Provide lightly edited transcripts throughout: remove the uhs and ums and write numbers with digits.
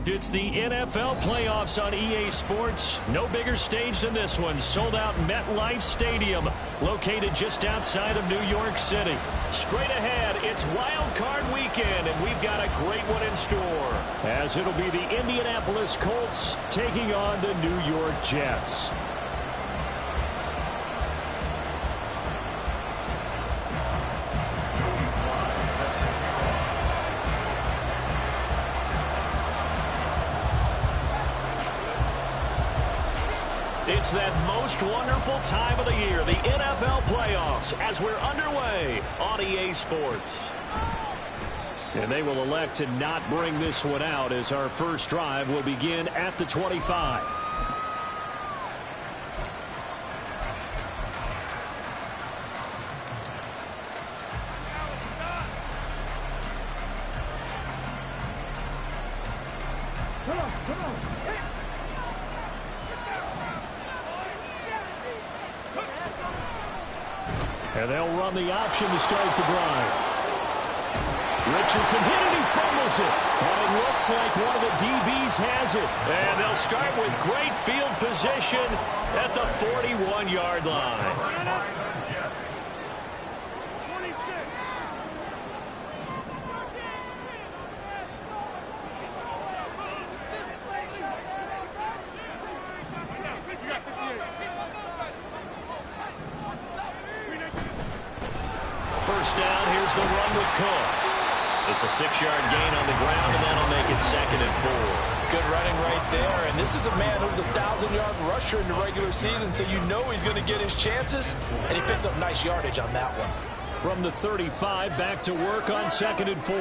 It's the NFL playoffs on EA Sports. No bigger stage than this one. Sold out MetLife Stadium, located just outside of New York City. Straight ahead, it's Wild Card Weekend, and we've got a great one in store, as it'll be the Indianapolis Colts taking on the New York Jets. It's that most wonderful time of the year, the NFL playoffs, as we're underway on EA Sports. And they will elect to not bring this one out, as our first drive will begin at the 25. And they'll run the option to start the drive. Richardson hit it, he fumbles it. And it looks like one of the DBs has it. And they'll start with great field position at the 41-yard line. First down, here's the run with Cook. It's a 6-yard gain on the ground, and that'll make it 2nd and 4. Good running right there, and this is a man who's a 1,000-yard rusher in the regular season, so you know he's going to get his chances, and he picks up nice yardage on that one. From the 35, back to work on 2nd and 4.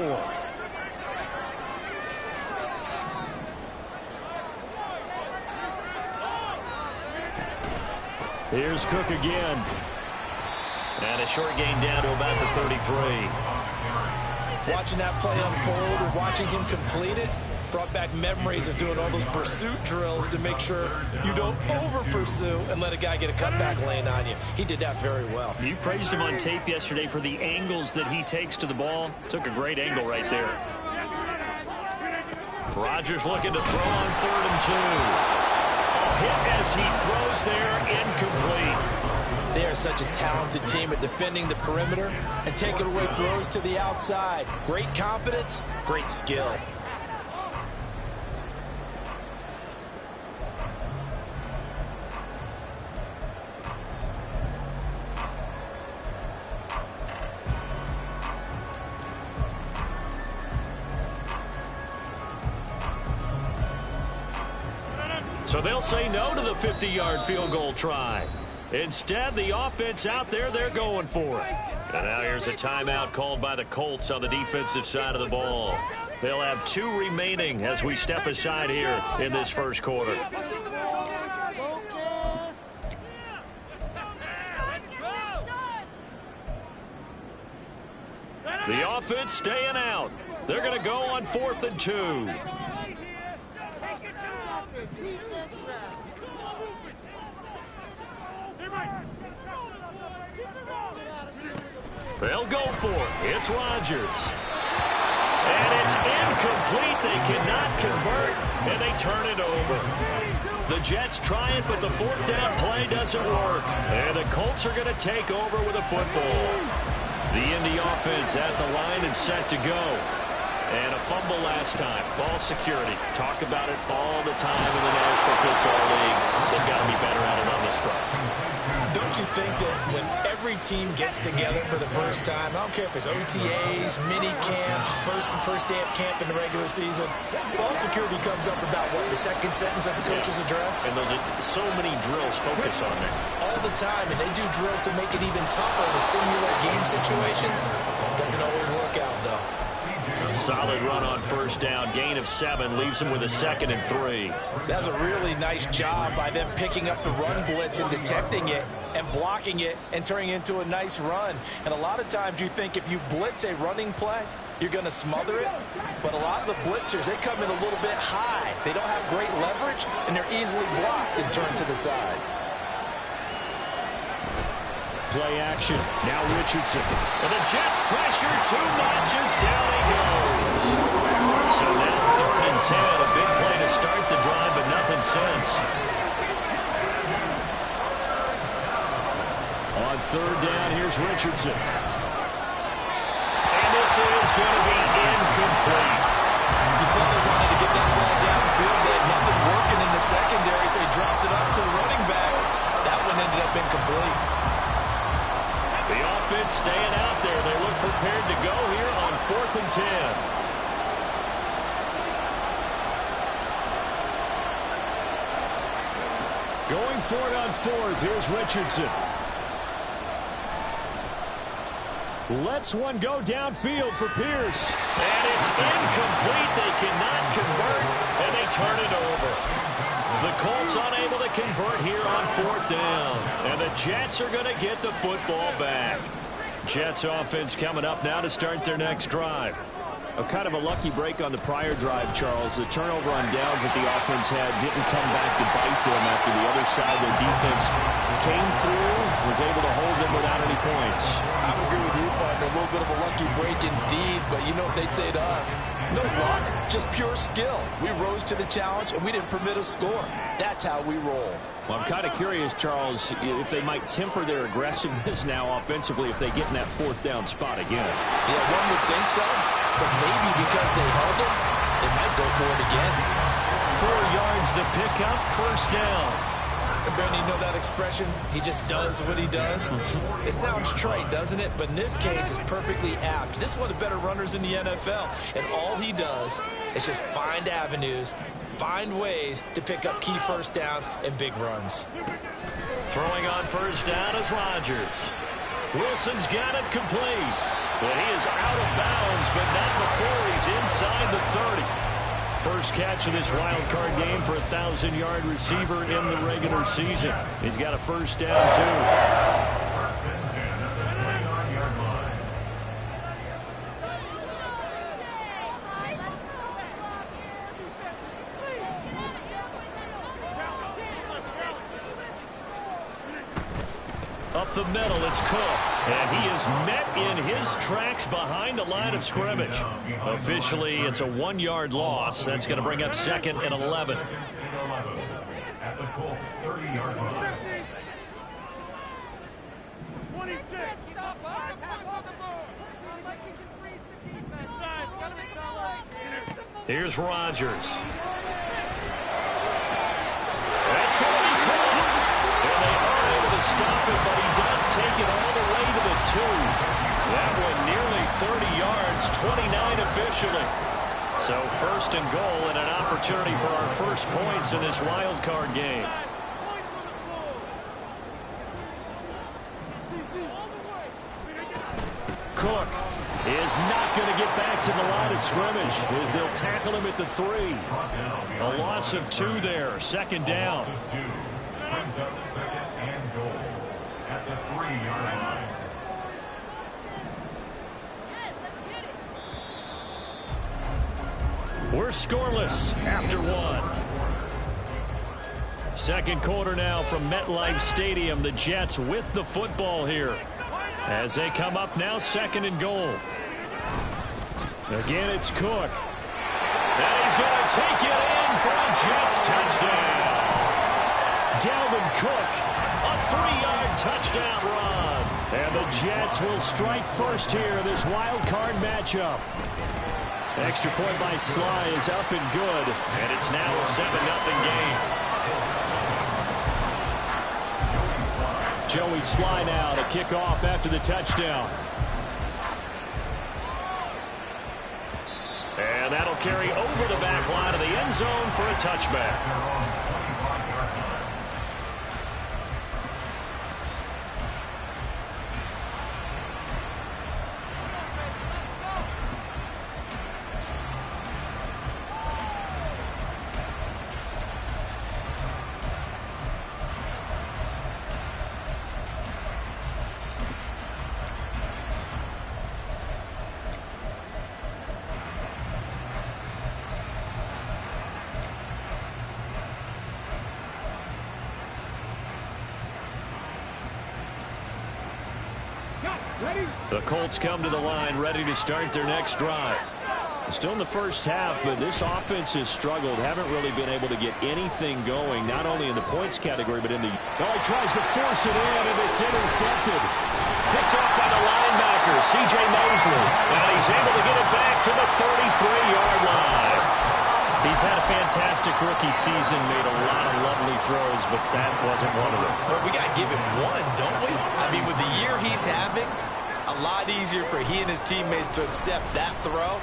Here's Cook again. And a short gain down to about the 33. Watching that play unfold or watching him complete it brought back memories of doing all those pursuit drills to make sure you don't over-pursue and let a guy get a cutback lane on you. He did that very well. You praised him on tape yesterday for the angles that he takes to the ball. Took a great angle right there. Rodgers looking to throw on 3rd and 2. A hit as he throws there, incomplete. They are such a talented team at defending the perimeter and taking away throws to the outside. Great confidence, great skill. So they'll say no to the 50-yard field goal try. Instead, the offense out there, they're going for it. And now here's a timeout called by the Colts on the defensive side of the ball. They'll have 2 remaining as we step aside here in this first quarter. The offense staying out. They're going to go on 4th and 2. They'll go for it. It's Rodgers. And it's incomplete. They cannot convert, and they turn it over. The Jets try it, but the 4th down play doesn't work. And the Colts are going to take over with a football. The Indy offense at the line and set to go. And a fumble last time. Ball security. Talk about it all the time in the National Football League. They've got to be better at it on this drive. Don't you think that when every team gets together for the first time, I don't care if it's OTAs, mini camps, first day of camp in the regular season, ball security comes up about what, the second sentence of the coach's address? And those are so many drills focus on that. All the time, and they do drills to make it even tougher to simulate game situations. Doesn't always work out, though. Solid run on 1st down. Gain of 7 leaves them with a 2nd and 3. That was a really nice job by them picking up the run blitz and detecting it and blocking it and turning it into a nice run. And a lot of times you think if you blitz a running play, you're going to smother it. But a lot of the blitzers, they come in a little bit high. They don't have great leverage, and they're easily blocked and turned to the side. Play action. Now Richardson. And the Jets pressure 2 notches. Down he goes. So now 3rd and 10. A big play to start the drive, but nothing since. On third down, here's Richardson. And this is going to be incomplete. You can tell they wanted to get that ball downfield. They had nothing working in the secondary, so he dropped it up to the running back. That one ended up incomplete. The offense staying out there. They look prepared to go here on 4th and 10. Going for it on 4th. Here's Richardson. Lets one go downfield for Pierce. And it's incomplete. They cannot convert, and they turn it over. The Colts unable to convert here on 4th down. And the Jets are going to get the football back. Jets offense coming up now to start their next drive. Kind of a lucky break on the prior drive, Charles. The turnover on downs that the offense had didn't come back to bite them after the other side. Their defense came through, was able to hold them without any points. I would agree with you, partner. A little bit of a lucky break indeed, but you know what they'd say to us. No luck, just pure skill. We rose to the challenge, and we didn't permit a score. That's how we roll. Well, I'm kind of curious, Charles, if they might temper their aggressiveness now offensively if they get in that 4th down spot again. Yeah, one would think so. But maybe because they held him, they might go for it again. 4 yards the pickup, 1st down. Brandon, you know that expression? He just does what he does. It sounds trite, doesn't it? But in this case, it's perfectly apt. This is one of the better runners in the NFL. And all he does is just find avenues, find ways to pick up key 1st downs and big runs. Throwing on 1st down is Rodgers. Wilson's got it complete. But he is out of bounds, but not before he's inside the 30. First catch of this wild card game for a 1,000-yard receiver in the regular season. He's got a 1st down, too. Up the middle, it's Cook. And he is met in his tracks behind the line of scrimmage. Officially, it's a 1-yard loss. That's going to bring up 2nd and 11. At the Colts 30-yard line. Here's Rodgers. That's going to be caught. And they are able to stop it, but he does take it all the way to the 2. That one nearly 30 yards, 29 officially. So 1st and goal and an opportunity for our first points in this wild card game. Cook is not going to get back to the line of scrimmage as they'll tackle him at the 3. A loss of 2 there, 2nd down. Brings up 2nd and goal at the 3-yard line. We're scoreless after 1. Second quarter now from MetLife Stadium. The Jets with the football here as they come up now 2nd and goal. Again, it's Cook. And he's going to take it in for a Jets touchdown. Dalvin Cook, a 3-yard touchdown run. And the Jets will strike first here in this wild card matchup. Extra point by Sly is up and good. And it's now a 7-0 game. Joey Sly now to kick off after the touchdown. And that'll carry over the back line of the end zone for a touchback. The Colts come to the line ready to start their next drive. Still in the first half, but this offense has struggled. Haven't really been able to get anything going, not only in the points category, but in the... Oh, he tries to force it in, and it's intercepted. Picked up by the linebacker, C.J. Mosley. And he's able to get it back to the 33-yard line. He's had a fantastic rookie season, made a lot of lovely throws, but that wasn't one of them. But we got to give him one, don't we? I mean, with the year he's having, a lot easier for he and his teammates to accept that throw.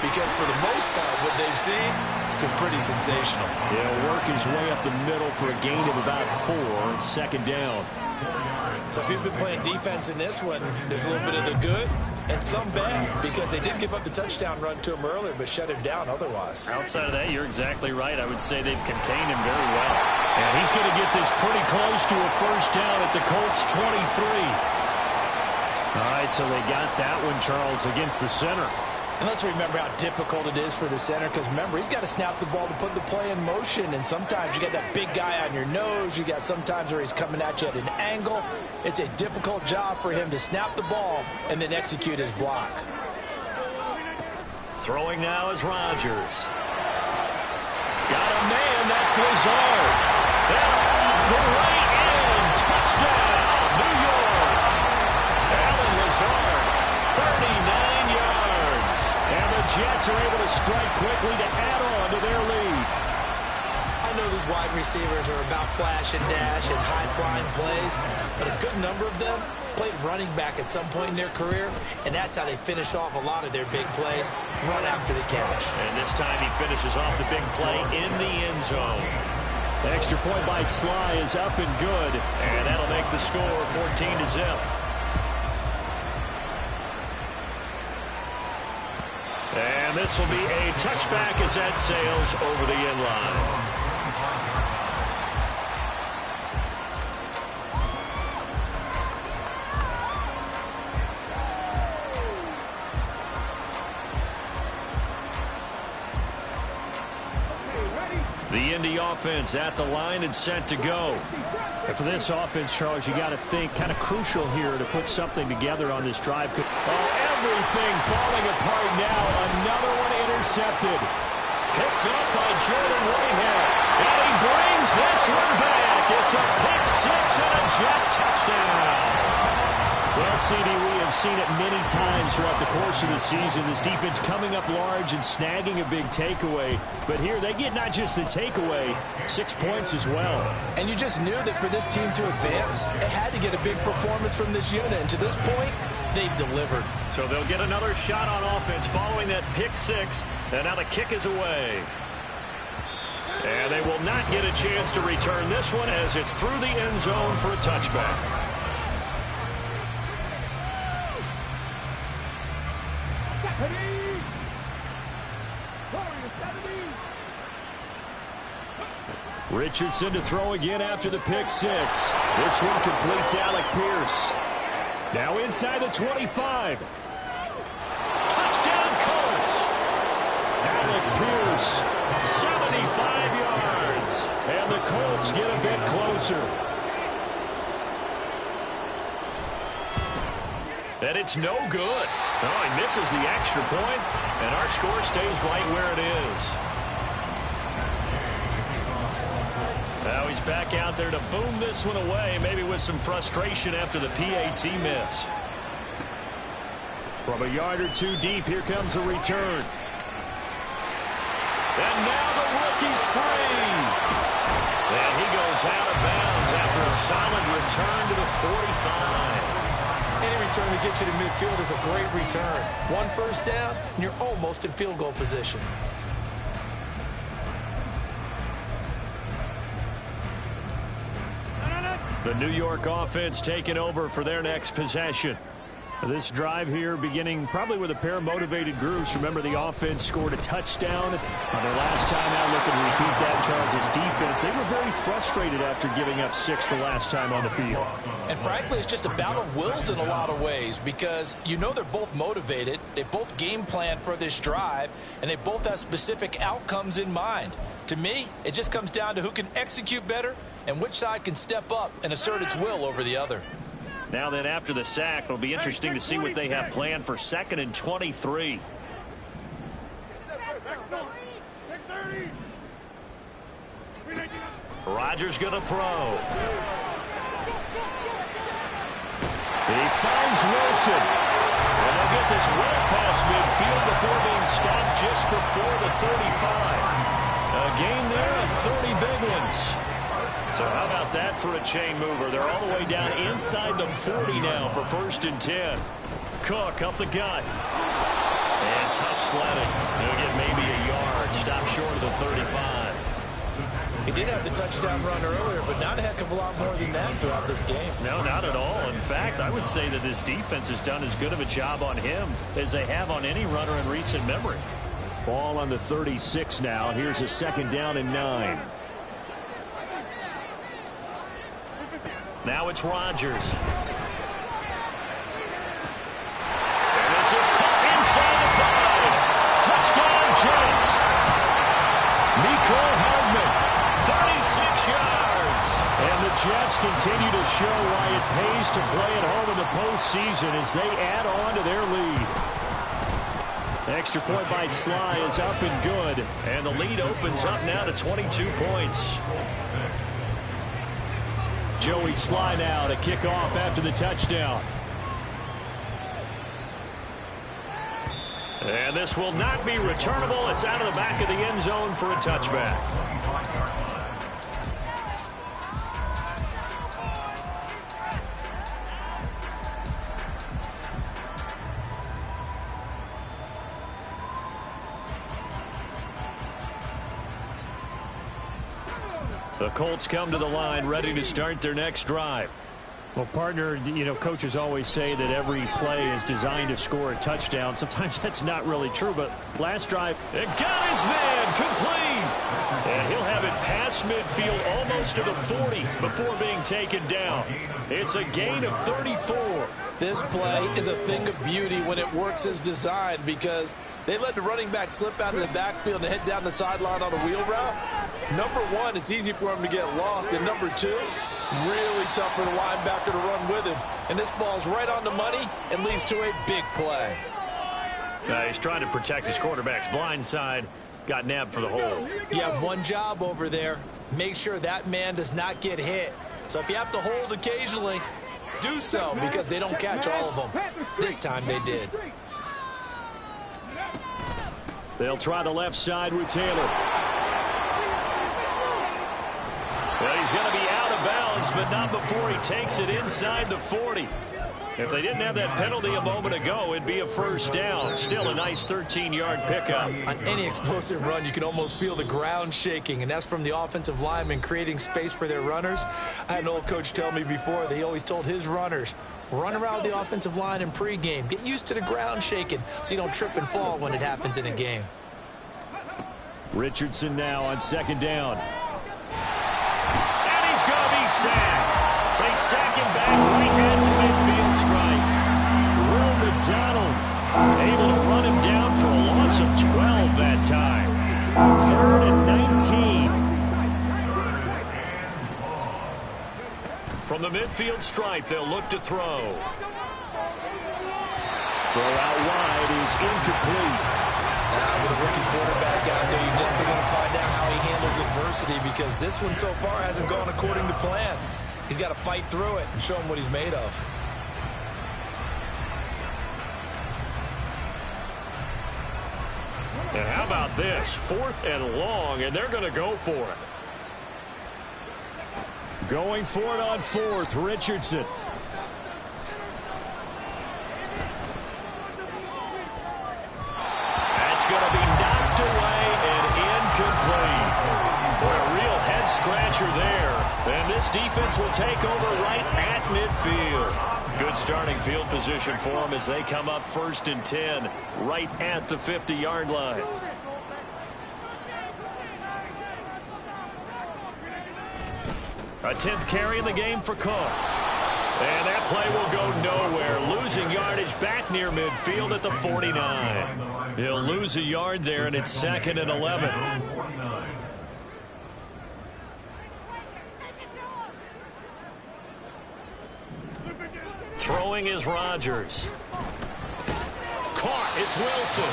Because for the most part, what they've seen, it's been pretty sensational. He'll work his way up the middle for a gain of about 4, second down. So if you've been playing defense in this one, there's a little bit of the good and some bad, because they did give up the touchdown run to him earlier, but shut him down otherwise. Outside of that, you're exactly right. I would say they've contained him very well. And he's going to get this pretty close to a first down at the Colts 23. All right, so they got that one, Charles, against the center. And let's remember how difficult it is for the center, because remember, he's got to snap the ball to put the play in motion, and sometimes you got that big guy on your nose. You got sometimes where he's coming at you at an angle. It's a difficult job for him to snap the ball and then execute his block. Throwing now is Rodgers. Got a man, that's Lazard. And the right end, touchdown, New York. Alan Lazard, 39 yards. And the Jets are able to strike quickly to add on to their lead. I know these wide receivers are about flash and dash and high-flying plays, but a good number of them played running back at some point in their career, and that's how they finish off a lot of their big plays, run after the catch. And this time he finishes off the big play in the end zone. The extra point by Sly is up and good, and that'll make the score 14-0. And this will be a touchback as that sails over the end line. The Indy offense at the line and set to go. And for this offense, Charles, you got to think kind of crucial here to put something together on this drive. Oh, everything falling apart now. Another one intercepted. Picked up by Jordan Whitehead. And he brings this one back. It's a pick six and a Jet touchdown. Well, CD, we have seen it many times throughout the course of the season. This defense coming up large and snagging a big takeaway. But here they get not just the takeaway, 6 points as well. And you just knew that for this team to advance, it had to get a big performance from this unit. And to this point, they've delivered. So they'll get another shot on offense following that pick six. And now the kick is away. And they will not get a chance to return this one as it's through the end zone for a touchback. Richardson to throw again after the pick six. This one completes Alec Pierce. Now inside the 25. Touchdown Colts. Alec Pierce, 75 yards. And the Colts get a bit closer. And it's no good. Oh, he misses the extra point, and our score stays right where it is. Now he's back out there to boom this one away, maybe with some frustration after the PAT miss. From a yard or two deep, here comes the return. And now the rookie's free. And he goes out of bounds after a solid return to the 45. Any return that gets you to midfield is a great return. One first down, and you're almost in field goal position. The New York offense taking over for their next possession. This drive here beginning probably with a pair of motivated groups. Remember, the offense scored a touchdown on their last time out. Looking to repeat that, Charles' defense. They were very frustrated after giving up 6 the last time on the field. And frankly, it's just a battle of wills in a lot of ways, because you know they're both motivated. They both game plan for this drive, and they both have specific outcomes in mind. To me, it just comes down to who can execute better and which side can step up and assert its will over the other. Now then, after the sack, it'll be interesting to see what they have planned for 2nd and 23. Rodgers going to throw. He finds Wilson. And they'll get this well past midfield before being stopped just before the 35. A gain there of 30 big ones. So how about that for a chain mover? They're all the way down inside the 40 now for 1st and 10. Cook up the gut. And tough sledding. He'll get maybe a yard. Stop short of the 35. He did have the touchdown run earlier, but not a heck of a lot more than that throughout this game. No, not at all. In fact, I would say that this defense has done as good of a job on him as they have on any runner in recent memory. Ball on the 36 now. Here's a 2nd down and 9. Now it's Rodgers. And this is caught inside the 5. Touchdown, Jets. Nico Hardman. 36 yards. And the Jets continue to show why it pays to play at home in the postseason as they add on to their lead. Extra point by Sly is up and good. And the lead opens up now to 22 points. Joey Sly now to kick off after the touchdown. And this will not be returnable. It's out of the back of the end zone for a touchback. The Colts come to the line ready to start their next drive. Well, partner, you know, coaches always say that every play is designed to score a touchdown. Sometimes that's not really true, but last drive, it got his man complete. And he'll have it past midfield almost to the 40 before being taken down. It's a gain of 34. This play is a thing of beauty when it works as designed because they let the running back slip out of the backfield and head down the sideline on a wheel route. Number one, it's easy for him to get lost. And number two, really tough for the linebacker to run with him. And this ball's right on the money and leads to a big play. He's trying to protect his quarterback's blind side. Got nabbed for the hole. You have one job over there. Make sure that man does not get hit. So if you have to hold occasionally, do so because they don't catch all of them. This time they did. They'll try the left side with Taylor. Well, he's going to be out of bounds, but not before he takes it inside the 40. If they didn't have that penalty a moment ago, it'd be a 1st down. Still a nice 13-yard pickup. On any explosive run, you can almost feel the ground shaking, and that's from the offensive linemen creating space for their runners. I had an old coach tell me before that he always told his runners, run around the offensive line in pregame. Get used to the ground shaking so you don't trip and fall when it happens in a game. Richardson now on 2nd down. And he's going to be sacked. They sack him back right at the midfield stripe. Will McDonald able to run him down for a loss of 12 that time. 3rd and 19. From the midfield stripe, they'll look to throw. Throw out wide is incomplete. With a rookie quarterback out there, you're definitely going to find out how he handles adversity because this one so far hasn't gone according to plan. He's got to fight through it and show him what he's made of. And how about this? 4th and long, and they're going to go for it. Going for it on 4th, Richardson. That's going to be knocked away and incomplete. Boy, a real head-scratcher there. And this defense will take over right at midfield. Good starting field position for them as they come up 1st and 10 right at the 50-yard line. A 10th carry in the game for Cook. And that play will go nowhere. Losing yardage back near midfield at the 49. He'll lose a yard there, and it's 2nd and 11. Throwing is Rodgers. Caught. It's Wilson.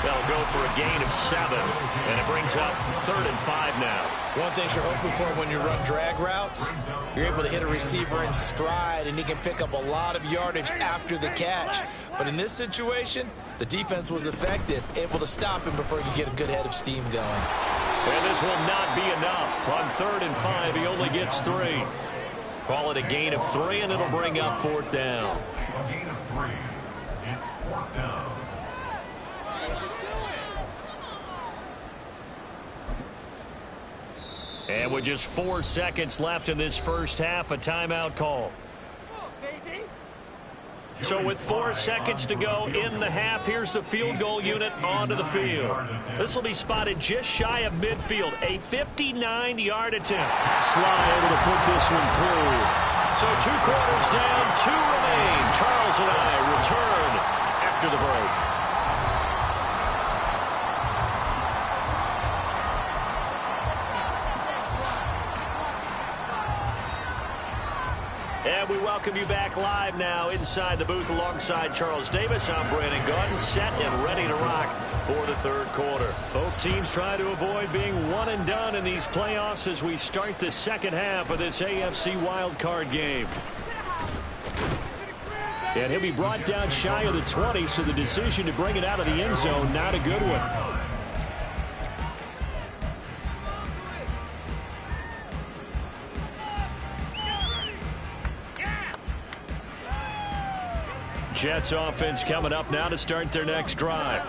They'll go for a gain of 7, and it brings up 3rd and 5 now. One thing you're hoping for when you run drag routes, you're able to hit a receiver in stride, and he can pick up a lot of yardage after the catch. But in this situation, the defense was effective, able to stop him before he could get a good head of steam going. And this will not be enough. On 3rd and 5, he only gets 3. Call it a gain of 3, and it'll bring up 4th down. A gain of 3. It's 4th down. And with just 4 seconds left in this first half, a timeout call. So with 4 seconds to go in the half, here's the field goal unit onto the field. This will be spotted just shy of midfield, a 59-yard attempt. Sly able to put this one through. So 2 quarters down, 2 remain. Charles and I return after the break. And we welcome you back live now inside the booth alongside Charles Davis. I'm Brandon Gaudin, set and ready to rock for the 3rd quarter. Both teams try to avoid being one and done in these playoffs as we start the second half of this AFC wildcard game. And he'll be brought down shy of the 20, so the decision to bring it out of the end zone, not a good one. Jets offense coming up now to start their next drive.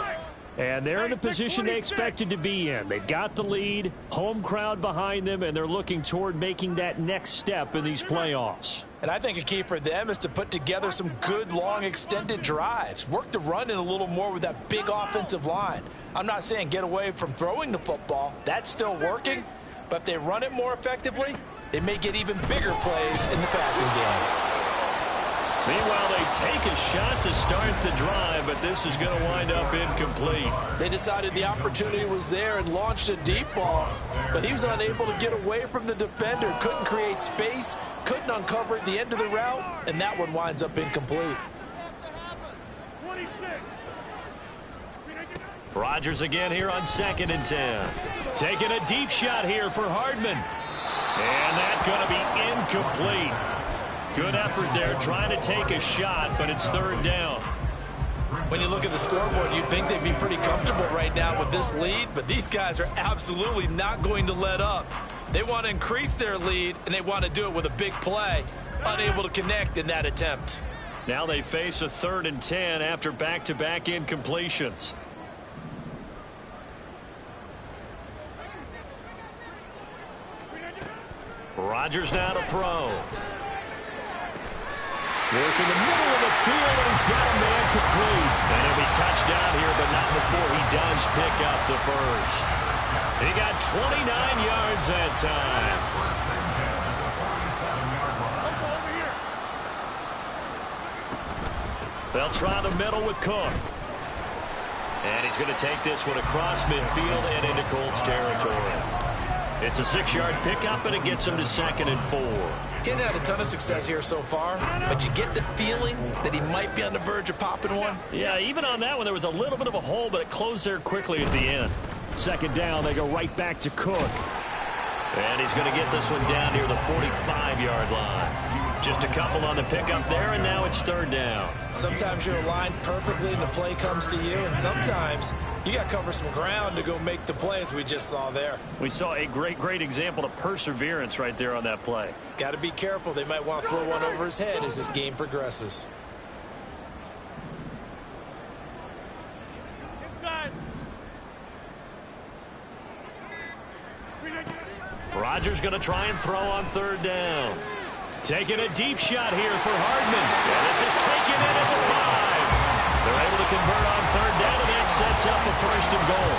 And they're in the position they expected to be in. They've got the lead, home crowd behind them, and they're looking toward making that next step in these playoffs. And I think a key for them is to put together some good, long, extended drives. Work the run in a little more with that big offensive line. I'm not saying get away from throwing the football. That's still working. But if they run it more effectively, they may get even bigger plays in the passing game. Meanwhile, they take a shot to start the drive, but this is going to wind up incomplete. They decided the opportunity was there and launched a deep ball, but he was unable to get away from the defender, couldn't create space, couldn't uncover at the end of the route, and that one winds up incomplete. Rodgers again here on 2nd and 10. Taking a deep shot here for Hardman. And that's going to be incomplete. Good effort there, trying to take a shot, but it's 3rd down. When you look at the scoreboard, you'd think they'd be pretty comfortable right now with this lead, but these guys are absolutely not going to let up. They want to increase their lead, and they want to do it with a big play. Unable to connect in that attempt. Now they face a 3rd and 10 after back-to-back incompletions. Rodgers now to throw. Work in the middle of the field, and he's got a man complete. And he'll be touchdown here, but not before he does pick up the first. He got 29 yards that time. They'll try the middle with Cook. And he's going to take this one across midfield and into Colts territory. It's a 6-yard pickup, and it gets him to 2nd and 4. He hadn't had a ton of success here so far, but you get the feeling that he might be on the verge of popping one. Yeah, even on that one, there was a little bit of a hole, but it closed there quickly at the end. 2nd down, they go right back to Cook. And he's going to get this one down near the 45-yard line. Just a couple on the pickup there, and now it's 3rd down. Sometimes you're aligned perfectly and the play comes to you, and sometimes you got to cover some ground to go make the play, as we just saw there. We saw a great example of perseverance right there on that play. Got to be careful. They might want to throw one over his head as this game progresses. Rodgers going to try and throw on 3rd down. Taking a deep shot here for Hardman. Yeah, this is taken in at the 5. They're able to convert on 3rd down, and that sets up a 1st and goal.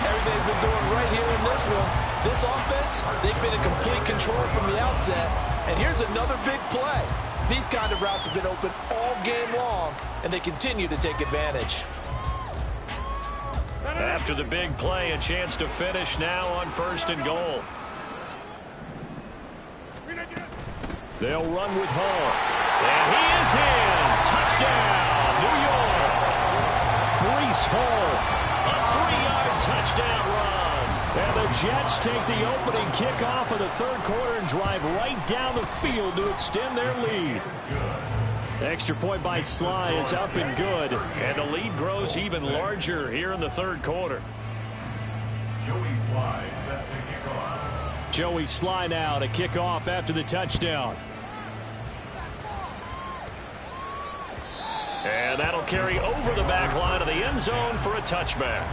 Everything's been doing right here in this one. This offense, they've been in complete control from the outset. And here's another big play. These kind of routes have been open all game long, and they continue to take advantage. After the big play, a chance to finish now on 1st and goal. They'll run with Hall. And he is in. Touchdown, New York. Breece Hall And the Jets take the opening kickoff of the third quarter and drive right down the field to extend their lead. Extra point by Sly is up and good. And the lead grows even larger here in the third quarter. Joey Sly set to kick off. Joey Sly now to kick off after the touchdown. And that'll carry over the back line of the end zone for a touchback.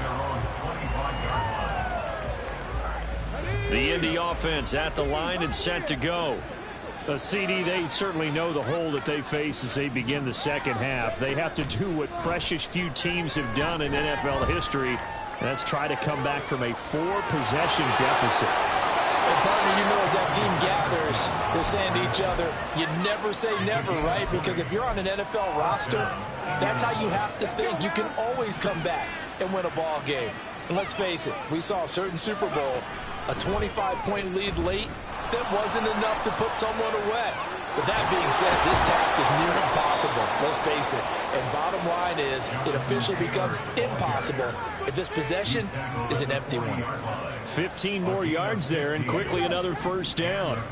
The Indy offense at the line and set to go. CD, they certainly know the hole that they face as they begin the second half. They have to do what precious few teams have done in NFL history, and that's try to come back from a 4-possession deficit. And partner, you know, as that team gathers, they're saying to each other, you never say never, right? Because if you're on an NFL roster, that's how you have to think. You can always come back and win a ball game. And let's face it, we saw a certain Super Bowl, a 25-point lead late, that wasn't enough to put someone away. With that being said, this task is near impossible. Let's face it. And bottom line is, it officially becomes impossible if this possession is an empty one. 15 more yards there, and quickly another first down.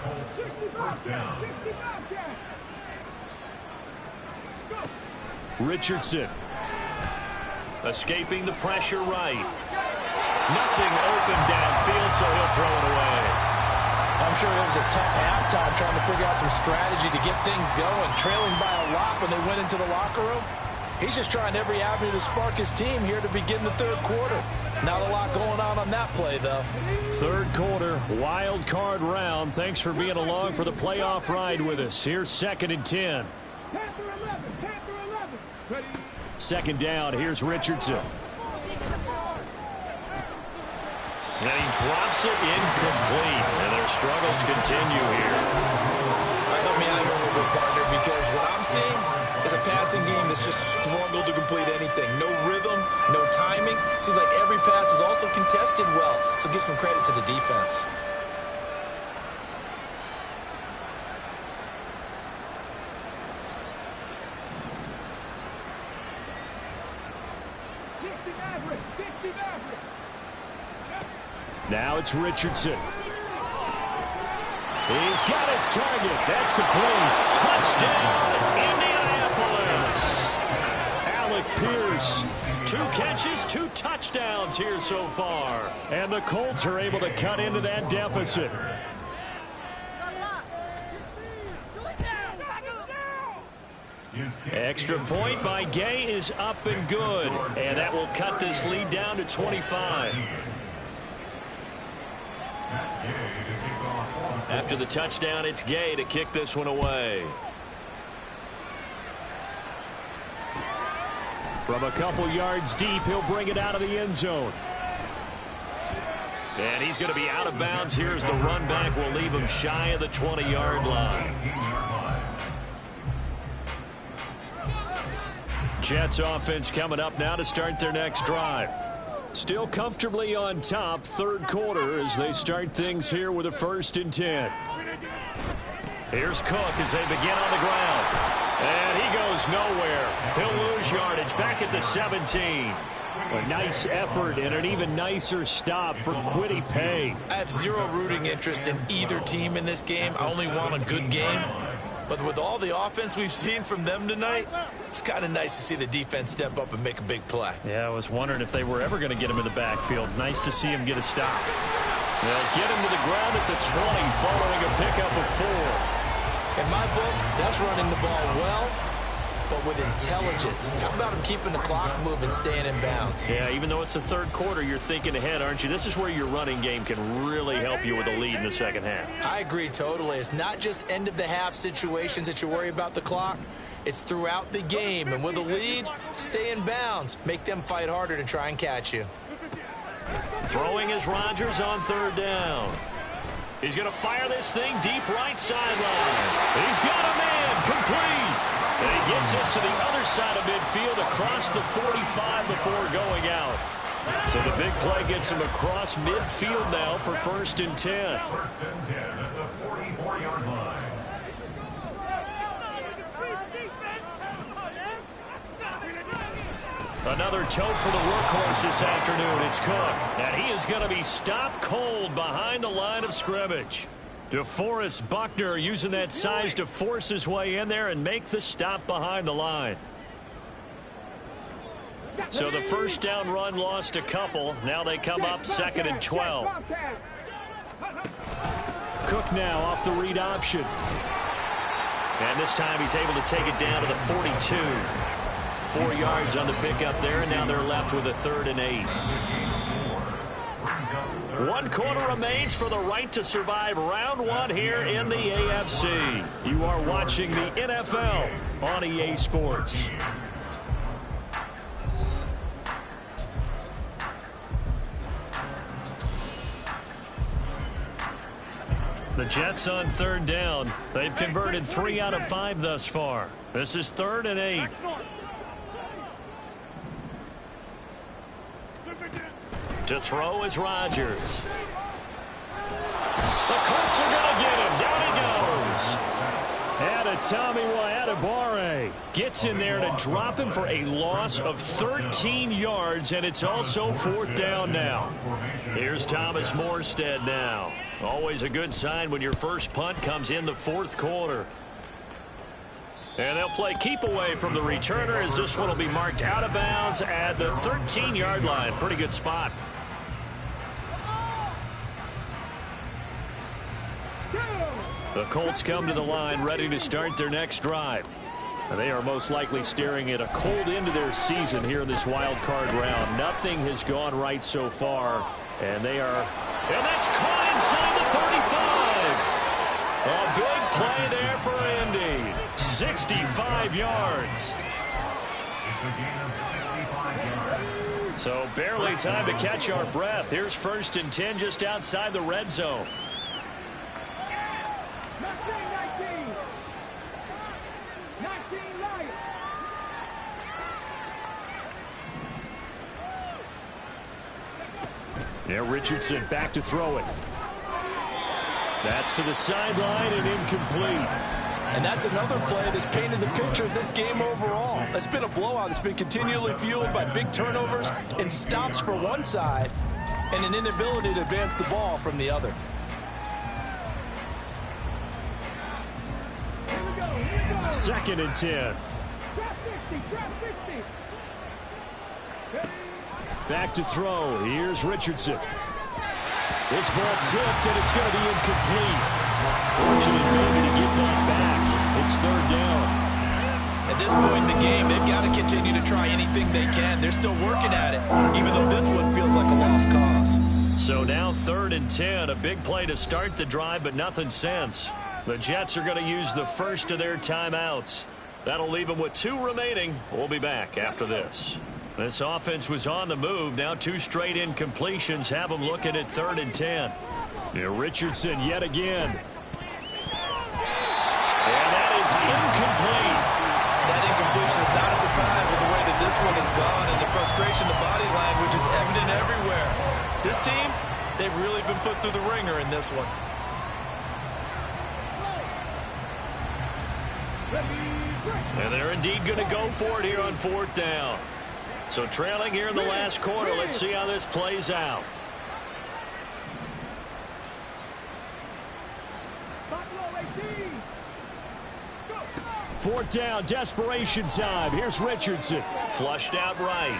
Richardson. Escaping the pressure right. Nothing open downfield, so he'll throw it away. I'm sure it was a tough halftime trying to figure out some strategy to get things going, trailing by a lot when they went into the locker room. He's just trying every avenue to spark his team here to begin the third quarter. Not a lot going on that play, though. Third quarter, wild card round. Thanks for being along for the playoff ride with us. Here's 2nd and 10. Second down, here's Richardson. And he drops it incomplete. And their struggles continue here. Help me out here a little bit, partner, because what I'm seeing is a passing game that's just struggled to complete anything. No rhythm, no timing. Seems like every pass is also contested well. So give some credit to the defense. Now it's Richardson. He's got his target. That's complete. Touchdown, Indianapolis. Alec Pierce. 2 catches, 2 touchdowns here so far. And the Colts are able to cut into that deficit. Extra point by Gay is up and good. And that will cut this lead down to 25. After the touchdown, it's Gay to kick this one away. From a couple yards deep, he'll bring it out of the end zone. And he's going to be out of bounds here as the run back will leave him shy of the 20-yard line. Jets offense coming up now to start their next drive. Still comfortably on top, third quarter as they start things here with a 1st and 10. Here's Cook as they begin on the ground. And he goes nowhere. He'll lose yardage back at the 17. A nice effort and an even nicer stop for Kwity Paye. I have zero rooting interest in either team in this game. I only want a good game. But with all the offense we've seen from them tonight, it's kind of nice to see the defense step up and make a big play. Yeah, I was wondering if they were ever going to get him in the backfield. Nice to see him get a stop. They'll get him to the ground at the 20 following a pickup of 4. In my book, that's running the ball well, but with intelligence. How about him keeping the clock moving, staying in bounds? Yeah, even though it's the third quarter, you're thinking ahead, aren't you? This is where your running game can really help you with a lead in the second half. I agree totally. It's not just end-of-the-half situations that you worry about the clock. It's throughout the game. And with a lead, stay in bounds. Make them fight harder to try and catch you. Throwing is Rodgers on third down. He's going to fire this thing deep right sideline. He's got a man complete. And he gets us to the other side of midfield across the 45 before going out. So the big play gets him across midfield now for 1st and 10. 1st and 10 at the 44-yard line. Another tote for the workhorse this afternoon. It's Cook. And he is going to be stopped cold behind the line of scrimmage. DeForest Buckner using that size to force his way in there and make the stop behind the line. So the first down run lost a couple. Now they come up 2nd and 12. Cook now off the read option. And this time he's able to take it down to the 42. 4 yards on the pickup there, and now they're left with a 3rd and 8. 1 quarter remains for the right to survive round 1 here in the AFC. You are watching the NFL on EA Sports. The Jets on 3rd down. They've converted 3 out of 5 thus far. This is 3rd and 8. To throw is Rodgers. The Colts are going to get him. Down he goes. And Tommy Adebawore gets in there to drop him for a loss of 13 yards, and it's also 4th down now. Here's Thomas Morstead now. Always a good sign when your first punt comes in the 4th quarter. And they'll play keep away from the returner as this one will be marked out of bounds at the 13-yard line. Pretty good spot. The Colts come to the line ready to start their next drive. And they are most likely staring at a cold end to their season here in this wild card round. Nothing has gone right so far. And that's caught inside the 35. A big play there for Indy. 65 yards. It's a gain of 65 yards. So barely time to catch our breath. Here's 1st and 10 just outside the red zone. 19 right. Yeah, Richardson back to throw it. That's to the sideline and incomplete. And that's another play that's painted the picture of this game overall. It's been a blowout. It's been continually fueled by big turnovers and stops for one side and an inability to advance the ball from the other. Second and 10. Back to throw. Here's Richardson. This ball tipped, and it's going to be incomplete. Fortunate maybe to get that back. It's 3rd down. At this point in the game, they've got to continue to try anything they can. They're still working at it, even though this one feels like a lost cause. So now 3rd and 10. A big play to start the drive, but nothing since. The Jets are going to use the first of their timeouts. That'll leave them with 2 remaining. We'll be back after this. This offense was on the move. Now 2 straight incompletions have them looking at 3rd and 10. Here Richardson yet again. And that is incomplete. That incompletion is not a surprise with the way that this one has gone, and the frustration, the body language is evident everywhere. This team, they've really been put through the ringer in this one. And they're indeed going to go for it here on 4th down. So trailing here in the last quarter. Let's see how this plays out. 4th down, desperation time. Here's Richardson. Flushed out right.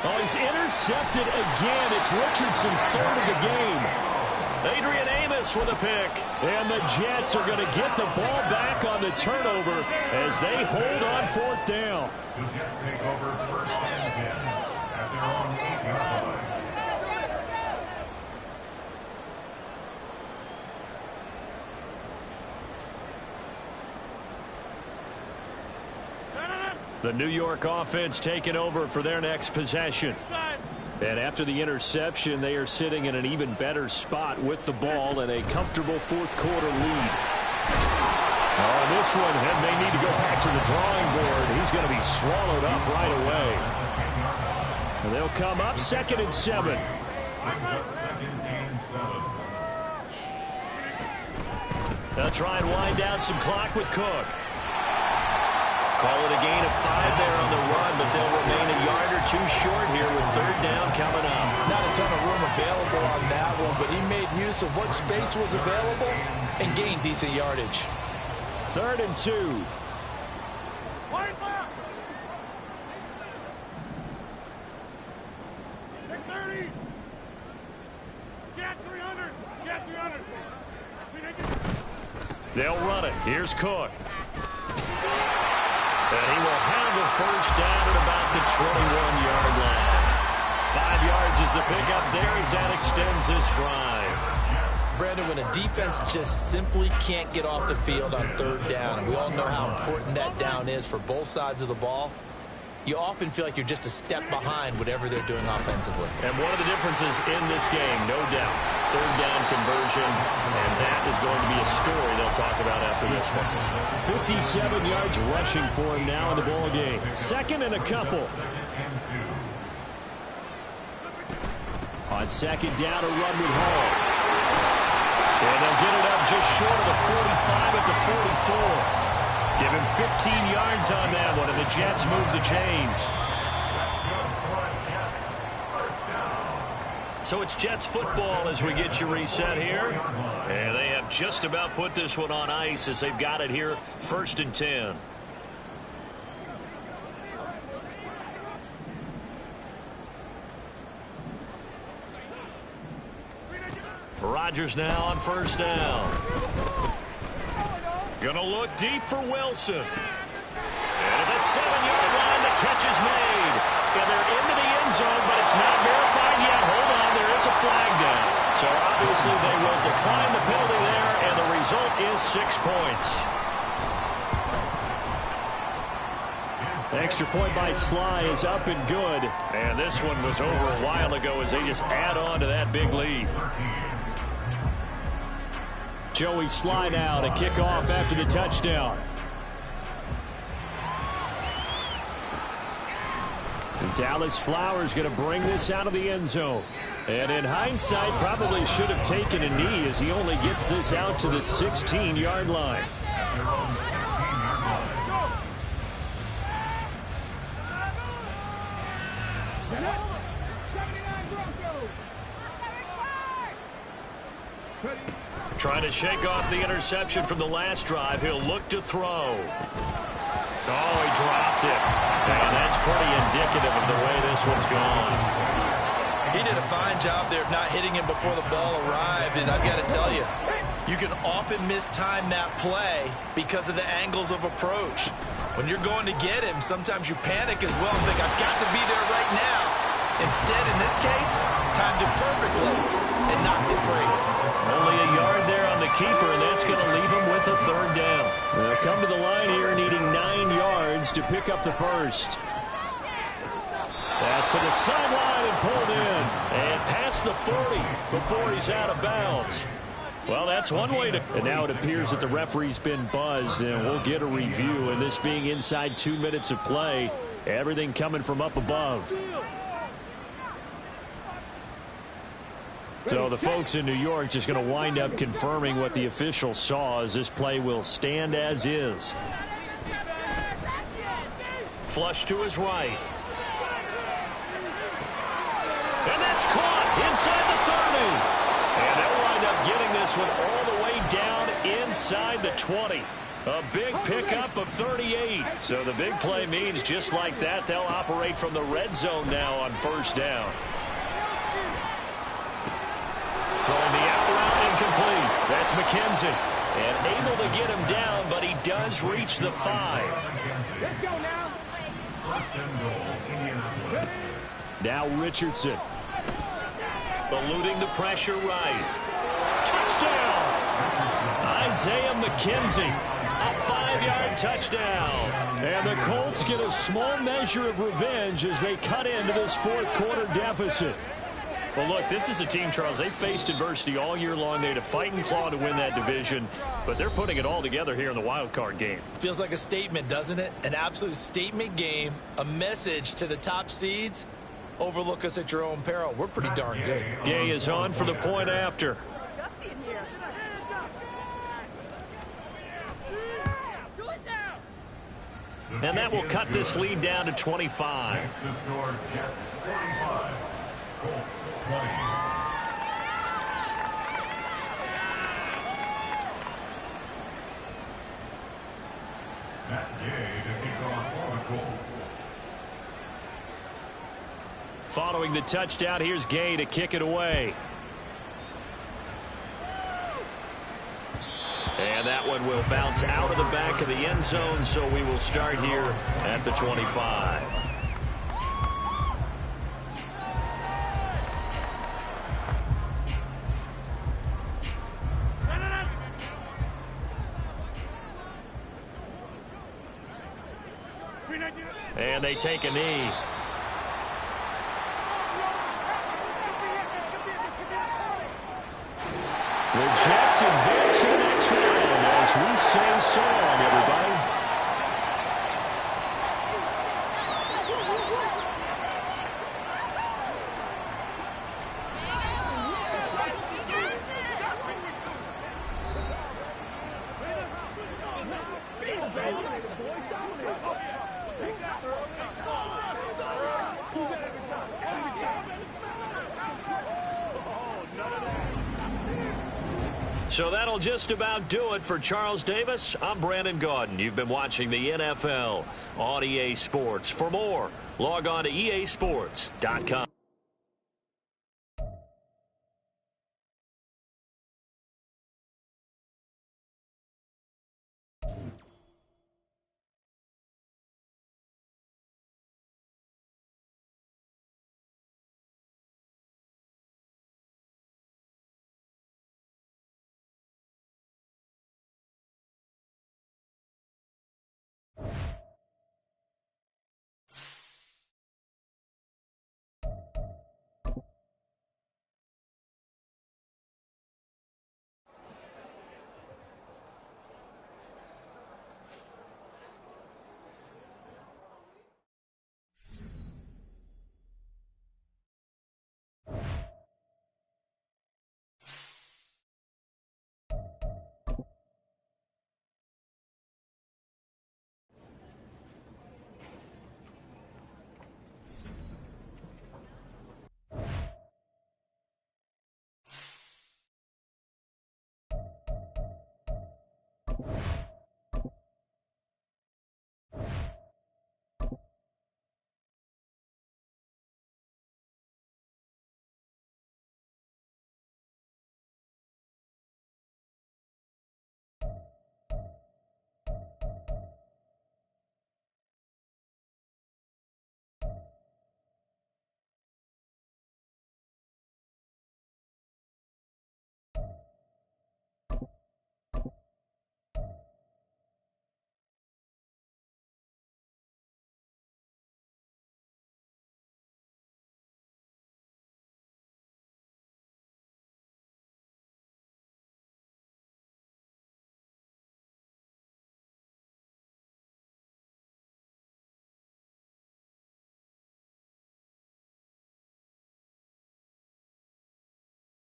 Oh, he's intercepted again. It's Richardson's 3rd of the game. Adrian Amos with a pick. And the Jets are going to get the ball back on the turnover as they hold on 4th down. The Jets take over 1st and 10 at their own 8-yard line. The New York offense taking over for their next possession. And after the interception, they are sitting in an even better spot with the ball and a comfortable 4th quarter lead. Oh, this one, and they need to go back to the drawing board. He's going to be swallowed up right away. And they'll come up 2nd and 7. Brings up 2nd and 7. They'll try and wind down some clock with Cook. Call it a gain of 5 too short here with third down coming up. Not a ton of room available on that one, but he made use of what space was available and gained decent yardage. 3rd and 2. They'll run it. Here's Cook. And he will have a first down at about the 21-yard line. 5 yards is the pickup there as that extends this drive. Brandon, when a defense just simply can't get off the field on 3rd down, and we all know how important that down is for both sides of the ball, you often feel like you're just a step behind whatever they're doing offensively. And one of the differences in this game, no doubt, 3rd down conversion, and that is going to be a story they'll talk about after this one. 57 yards rushing for him now in the ball game. 2nd and a couple. On 2nd down, a run with Hall. And they'll get it up just short of the 45 at the 44. Give him 15 yards on that one, and the Jets move the chains. So it's Jets football as we get you reset here. And they have just about put this one on ice as they've got it here, 1st and 10. Rodgers now on 1st down. Gonna look deep for Wilson. And at the 7-yard line, the catch is made. And they're into the end zone, but it's not verified yet. Hold on, there is a flag down. So obviously they will decline the penalty there, and the result is 6 points. Extra point by Sly is up and good. And this one was over a while ago as they just add on to that big lead. Joey Sly now to kick off after the touchdown. And Dallas Flowers going to bring this out of the end zone. And in hindsight, probably should have taken a knee as he only gets this out to the 16-yard line. Trying to shake off the interception from the last drive. He'll look to throw. Oh, he dropped it. And that's pretty indicative of the way this one's gone. He did a fine job there of not hitting him before the ball arrived. And I've got to tell you, you can often mistime that play because of the angles of approach. When you're going to get him, sometimes you panic as well and think, I've got to be there right now. Instead, in this case, timed it perfectly and knocked it free. Only a yard there on the keeper, and that's going to leave him with a 3rd down. They'll come to the line here needing 9 yards to pick up the first. Pass to the sideline and pulled in. And past the 40 before he's out of bounds. Well, that's one way to... And now it appears that the referee's been buzzed, and we'll get a review. And this being inside 2 minutes of play, everything coming from up above. So the folks in New York just going to wind up confirming what the official saw as this play will stand as is. Flush to his right. And that's caught inside the 30. And they'll wind up getting this one all the way down inside the 20. A big pickup of 38. So the big play means just like that, they'll operate from the red zone now on 1st down. Throwing the out route incomplete. That's McKenzie. And able to get him down, but he does reach the 5. Let's go now. Now Richardson. Eluding the pressure right. Touchdown! Isaiah McKenzie. A 5-yard touchdown. And the Colts get a small measure of revenge as they cut into this 4th quarter deficit. Well, look, this is a team, Charles, they faced adversity all year long. They had to fight and claw to win that division, but they're putting it all together here in the wild card game. Feels like a statement, doesn't it? An absolute statement game, a message to the top seeds. Overlook us at your own peril. We're pretty darn good. Gay is on for the point after. And that will cut this lead down to 25. Next to score, Jets 45, Colts 20. Matt Gay to kick off for the Colts. Following the touchdown, here's Gay to kick it away. And that one will bounce out of the back of the end zone, so we will start here at the 25. And they take a knee. The Jets advance to the next round as we say so long, everybody. So that'll just about do it for Charles Davis. I'm Brandon Gaudin. You've been watching the NFL on EA Sports. For more, log on to easports.com.